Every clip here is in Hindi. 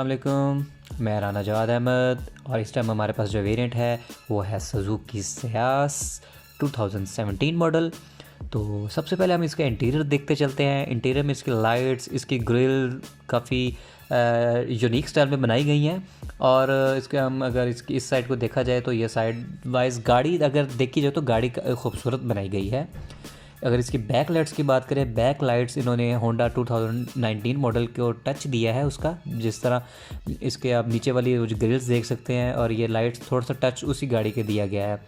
अस्सलाम वालेकुम। मैं राना जवाद अहमद और इस टाइम हमारे पास जो वेरिएंट है वो है सुज़ुकी सियास 2017 मॉडल। तो सबसे पहले हम इसका इंटीरियर देखते चलते हैं। इंटीरियर में इसकी लाइट्स, इसकी ग्रिल काफ़ी यूनिक स्टाइल में बनाई गई हैं। और इसके हम अगर इसकी इस साइड को देखा जाए तो ये साइड वाइज गाड़ी अगर देखी जाए तो गाड़ी खूबसूरत बनाई गई है। अगर इसकी बैक लाइट्स की बात करें, बैक लाइट्स इन्होंने होंडा 2019 मॉडल को टच दिया है उसका। जिस तरह इसके आप नीचे वाली जो ग्रिल्स देख सकते हैं और ये लाइट्स थोड़ा सा टच उसी गाड़ी के दिया गया है।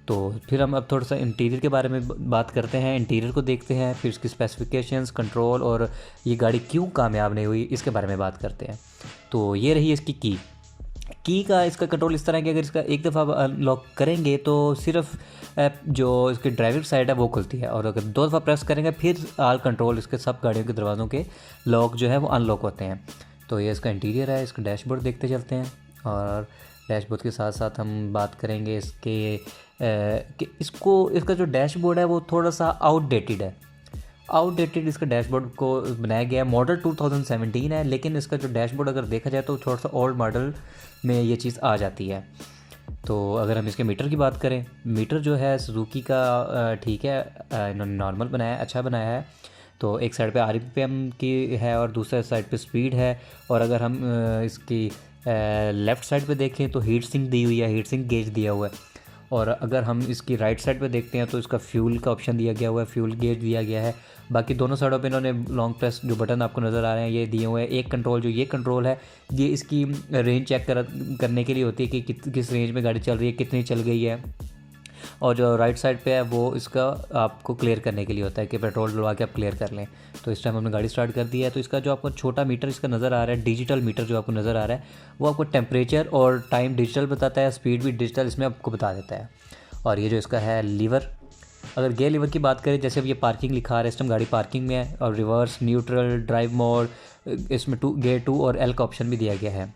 तो फिर हम अब थोड़ा सा इंटीरियर के बारे में बात करते हैं। इंटीरियर को देखते हैं, फिर इसकी स्पेसिफिकेशंस, कंट्रोल और ये गाड़ी क्यों कामयाब नहीं हुई इसके बारे में बात करते हैं। तो ये रही इसकी की का इसका कंट्रोल इस तरह है कि अगर इसका एक दफ़ा अनलॉक करेंगे तो सिर्फ जो इसकी ड्राइवर साइड है वो खुलती है, और अगर दो दफ़ा प्रेस करेंगे फिर आल कंट्रोल इसके सब गाड़ियों के दरवाज़ों के लॉक जो है वो अनलॉक होते हैं। तो ये इसका इंटीरियर है। इसका डैशबोर्ड देखते चलते हैं और डैशबोर्ड के साथ साथ हम बात करेंगे इसके कि इसका जो डैशबोर्ड है वो थोड़ा सा आउटडेटेड इसका डैशबोर्ड को बनाया गया है। मॉडल 2017 है, लेकिन इसका जो डैशबोर्ड अगर देखा जाए तो थोड़ा सा ओल्ड मॉडल में ये चीज़ आ जाती है। तो अगर हम इसके मीटर की बात करें, मीटर जो है सुजुकी का ठीक है, इन्होंने नॉर्मल बनाया है, अच्छा बनाया है। तो एक साइड पे आरपीएम की है और दूसरे साइड पे स्पीड है। और अगर हम इसकी लेफ़्ट साइड पे देखें तो हीट सिंक दी हुई है, हीट सिंक गेज दिया हुआ है। और अगर हम इसकी राइट साइड पे देखते हैं तो इसका फ्यूल का ऑप्शन दिया गया हुआ है, फ्यूल गेज दिया गया है। बाकी दोनों साइडों पे इन्होंने लॉन्ग प्रेस जो बटन आपको नज़र आ रहे हैं ये दिए हुए हैं। एक कंट्रोल जो ये कंट्रोल है ये इसकी रेंज चेक करने के लिए होती है कि किस रेंज में गाड़ी चल रही है, कितनी चल गई है। और जो राइट साइड पे है वो इसका आपको क्लियर करने के लिए होता है कि पेट्रोल डलवा के आप क्लियर कर लें। तो इस टाइम हमने गाड़ी स्टार्ट कर दी है। तो इसका जो आपको छोटा मीटर इसका नज़र आ रहा है, डिजिटल मीटर जो आपको नज़र आ रहा है वो आपको टेम्परेचर और टाइम डिजिटल बताता है, स्पीड भी डिजिटल इसमें आपको बता देता है। और ये जो इसका है लीवर, अगर गियर लीवर की बात करें, जैसे अब ये पार्किंग लिखा रहा है, इस टाइम गाड़ी पार्किंग में है। और रिवर्स, न्यूट्रल, ड्राइव मोड, इसमें गियर 2 और एल का ऑप्शन भी दिया गया है।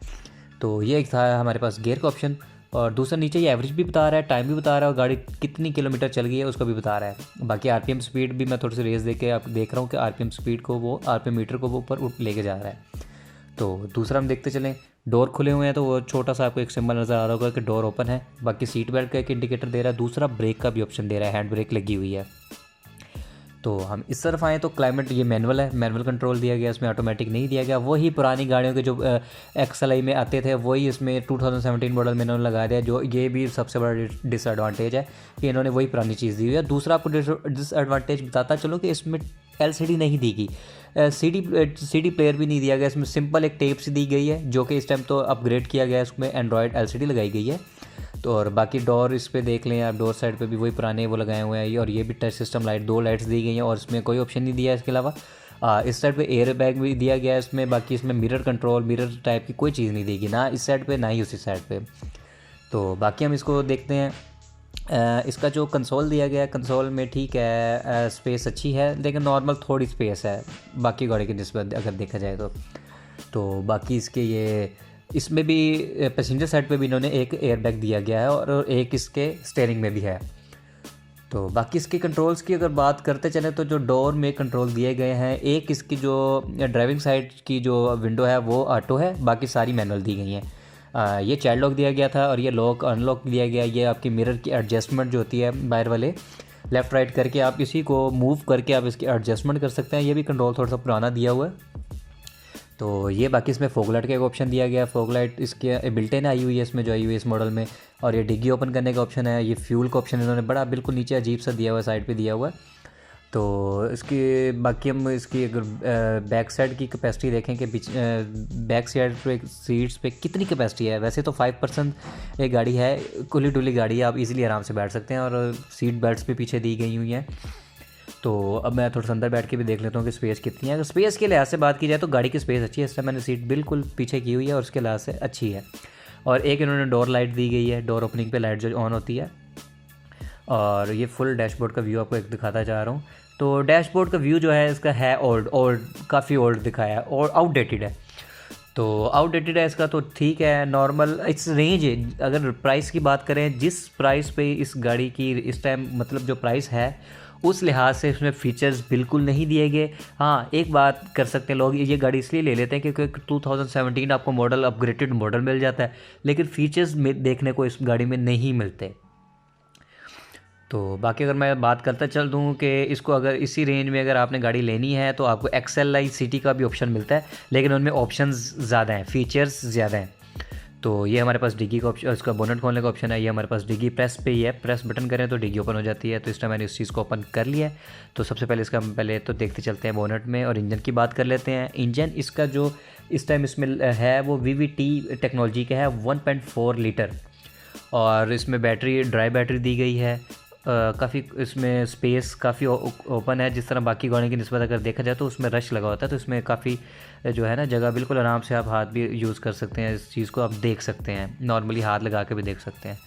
तो ये एक था हमारे पास गियर का ऑप्शन। और दूसरा नीचे ये एवरेज भी बता रहा है, टाइम भी बता रहा है और गाड़ी कितनी किलोमीटर चल गई है उसका भी बता रहा है। बाकी आरपीएम स्पीड भी मैं थोड़ी सी रेस देख रहा हूँ कि आरपीएम स्पीड को वो आरपीएम मीटर को वो ऊपर लेके जा रहा है। तो दूसरा हम देखते चलें, डोर खुले हुए हैं तो वो छोटा सा आपको एक सिंबल नज़र आ रहा होगा कि डोर ओपन है। बाकी सीट बेल्ट का एक इंडिकेटर दे रहा है, दूसरा ब्रेक का भी ऑप्शन दे रहा है, हैंड ब्रेक लगी हुई है। तो हम इस तरफ आएँ तो क्लाइमेट, ये मैनुअल है, मैनुअल कंट्रोल दिया गया, इसमें ऑटोमेटिक नहीं दिया गया। वही पुरानी गाड़ियों के जो एक्सएलआई में आते थे वही इसमें 2017 मॉडल में इन्होंने लगा दिया। जो ये भी सबसे बड़ा डिसएडवांटेज है कि इन्होंने वही पुरानी चीज़ दी हुई है। दूसरा आपको डिसएडवांटेज बताता चलो कि इसमें एलसीडी नहीं दी गई, सीडी प्लेयर भी नहीं दिया गया। इसमें सिंपल एक टेप सी दी गई है जो कि इस टाइम तो अपग्रेड किया गया है, उसमें एंड्रॉयड एलसीडी लगाई गई है। तो और बाकी डोर इस पे देख लें आप, डोर साइड पे भी वही पुराने वो लगाए हुए हैं ये। और ये भी टच सिस्टम लाइट, 2 लाइट्स दी गई हैं और इसमें कोई ऑप्शन नहीं दिया है इसके अलावा। इस साइड पे एयर बैग भी दिया गया है इसमें। बाकी इसमें मिरर कंट्रोल, मिरर टाइप की कोई चीज़ नहीं देगी, ना इस साइड पे ना ही उसी साइड पे। तो बाकी हम इसको देखते हैं। इसका जो कंसोल दिया गया है, कंसोल में ठीक है, स्पेस अच्छी है लेकिन नॉर्मल थोड़ी स्पेस है बाकी गाड़ी की निस्बत अगर देखा जाए तो बाकी इसके ये इसमें भी पैसेंजर साइड पे भी इन्होंने एक एयरबैग दिया गया है और एक इसके स्टीयरिंग में भी है। तो बाकी इसके कंट्रोल्स की अगर बात करते चलें तो जो डोर में कंट्रोल दिए गए हैं, एक इसकी जो ड्राइविंग साइड की जो विंडो है वो ऑटो है, बाकी सारी मैनुअल दी गई हैं। ये चाइल्ड लॉक दिया गया था और ये लॉक अनलॉक दिया गया। ये आपकी मिरर की एडजस्टमेंट जो होती है बाहर वाले लेफ़्ट राइट करके आप इसी को मूव करके आप इसकी एडजस्टमेंट कर सकते हैं। ये भी कंट्रोल थोड़ा सा पुराना दिया हुआ है। तो ये बाकी इसमें फॉग लाइट का एक ऑप्शन दिया गया है। फॉग लाइट इसके बिल्ट इन आई हुई है इसमें, जो आई हुई है इस मॉडल में। और ये डिग्गी ओपन करने का ऑप्शन है। ये फ्यूल का ऑप्शन इन्होंने बड़ा बिल्कुल नीचे अजीब सा दिया हुआ है, साइड पे दिया हुआ है। तो इसकी बाकी हम इसकी अगर बैक साइड की कैपेसिटी देखें कि बैक साइड पे सीट्स पे कितनी कैपेसिटी है। वैसे तो 5% एक गाड़ी है, खुली डुली गाड़ी है, आप इजीली आराम से बैठ सकते हैं और सीट बेल्ट्स भी पीछे दी गई हुई हैं। तो अब मैं थोड़ा सा अंदर बैठ के भी देख लेता हूँ कि स्पेस कितनी है। अगर स्पेस के लिहाज से बात की जाए तो गाड़ी की स्पेस अच्छी है। इस टाइम मैंने सीट बिल्कुल पीछे की हुई है और उसके लिहाज से अच्छी है। और एक इन्होंने डोर लाइट दी गई है, डोर ओपनिंग पे लाइट जो ऑन होती है। और ये फुल डैशबोर्ड का व्यू आपको एक दिखाता जा रहा हूँ। तो डैशबोर्ड का व्यू जो है इसका है ओल्ड काफ़ी ओल्ड दिखाया है और आउटडेटेड है। तो आउटडेटेड है इसका, तो ठीक है, नॉर्मल इट्स रेंज है। अगर प्राइस की बात करें, जिस प्राइस पे इस गाड़ी की इस टाइम मतलब जो प्राइस है उस लिहाज से इसमें फ़ीचर्स बिल्कुल नहीं दिए गए। हाँ, एक बात कर सकते हैं लोग, ये गाड़ी इसलिए ले लेते हैं क्योंकि 2017 आपको मॉडल अपग्रेडेड मॉडल मिल जाता है, लेकिन फ़ीचर्स में देखने को इस गाड़ी में नहीं मिलते। तो बाकी अगर मैं बात करता चल दूँ कि इसको अगर इसी रेंज में अगर आपने गाड़ी लेनी है तो आपको XLI सिटी का भी ऑप्शन मिलता है, लेकिन उनमें ऑप्शंस ज़्यादा हैं, फ़ीचर्स ज़्यादा हैं। तो ये हमारे पास डिग्गी का ऑप्शन, इसका बोनट खोलने का ऑप्शन है। ये हमारे पास डिग्गी प्रेस पे ही है, प्रेस बटन करें तो डिग्गी ओपन हो जाती है। तो इस टाइम मैंने इस चीज़ को ओपन कर लिया है। तो सबसे पहले इसका हम पहले तो देखते चलते हैं बोनट में और इंजन की बात कर लेते हैं। इंजन इसका जो इस टाइम इसमें है वो VVT टेक्नोलॉजी का है, 1.4 लीटर, और इसमें बैटरी ड्राई बैटरी दी गई है। काफ़ी इसमें स्पेस काफ़ी ओपन है। जिस तरह बाकी गाड़ियों की निस्बत अगर देखा जाए तो उसमें रश लगा होता है, तो इसमें काफ़ी जो है ना जगह, बिल्कुल आराम से आप हाथ भी यूज़ कर सकते हैं, इस चीज़ को आप देख सकते हैं, नॉर्मली हाथ लगा के भी देख सकते हैं।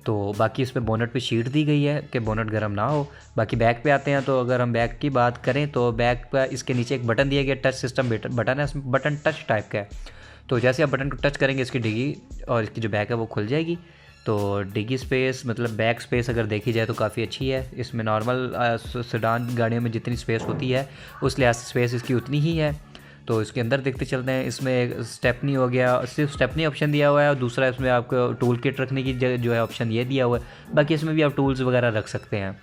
तो बाकी इसमें बोनट पे शीट दी गई है कि बोनट गर्म ना हो। बाकी बैक पे आते हैं, तो अगर हम बैक की बात करें तो बैक पर इसके नीचे एक बटन दिया गया, टच सिस्टम बटन है, इसमें बटन टच टाइप का है। तो जैसे आप बटन को टच करेंगे इसकी डिग्गी और इसकी जो बैक है वो खुल जाएगी। तो डिग्गी स्पेस मतलब बैक स्पेस अगर देखी जाए तो काफ़ी अच्छी है। इसमें नॉर्मल सेडान गाड़ियों में जितनी स्पेस होती है उस लिहाज से स्पेस इसकी उतनी ही है। तो इसके अंदर देखते चलते हैं। इसमें एक स्टेपनी हो गया, सिर्फ स्टेपनी ऑप्शन दिया हुआ है, और दूसरा इसमें आपको टूल किट रखने की जो है ऑप्शन ये दिया हुआ है। बाकी इसमें भी आप टूल्स वगैरह रख सकते हैं।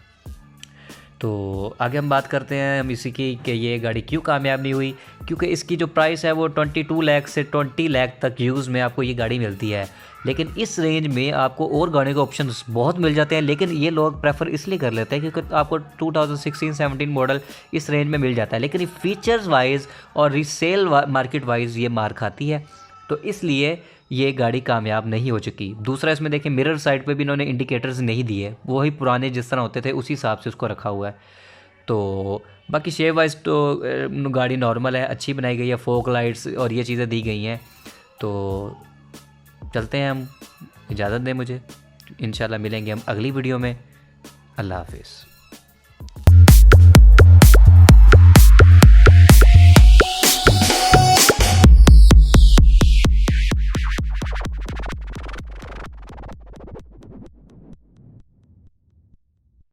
तो आगे हम बात करते हैं हम इसी की कि ये गाड़ी क्यों कामयाब नहीं हुई। क्योंकि इसकी जो प्राइस है वो 22 लाख से 20 लाख तक यूज़ में आपको ये गाड़ी मिलती है, लेकिन इस रेंज में आपको और गाड़ियों के ऑप्शंस बहुत मिल जाते हैं। लेकिन ये लोग प्रेफर इसलिए कर लेते हैं क्योंकि आपको 2016-17 मॉडल इस रेंज में मिल जाता है, लेकिन फीचर्स वाइज और रीसेल मार्केट वाइज ये मार खाती है। तो इसलिए ये गाड़ी कामयाब नहीं हो चुकी। दूसरा इसमें देखें मिरर साइड पे भी इन्होंने इंडिकेटर्स नहीं दिए, वही पुराने जिस तरह होते थे उसी हिसाब से उसको रखा हुआ है। तो बाकी शेप वाइज तो गाड़ी नॉर्मल है, अच्छी बनाई गई है, फोक लाइट्स और ये चीज़ें दी गई हैं। तो चलते हैं हम, इजाज़त दें मुझे, इंशाल्लाह मिलेंगे हम अगली वीडियो में। अल्लाह हाफिज़।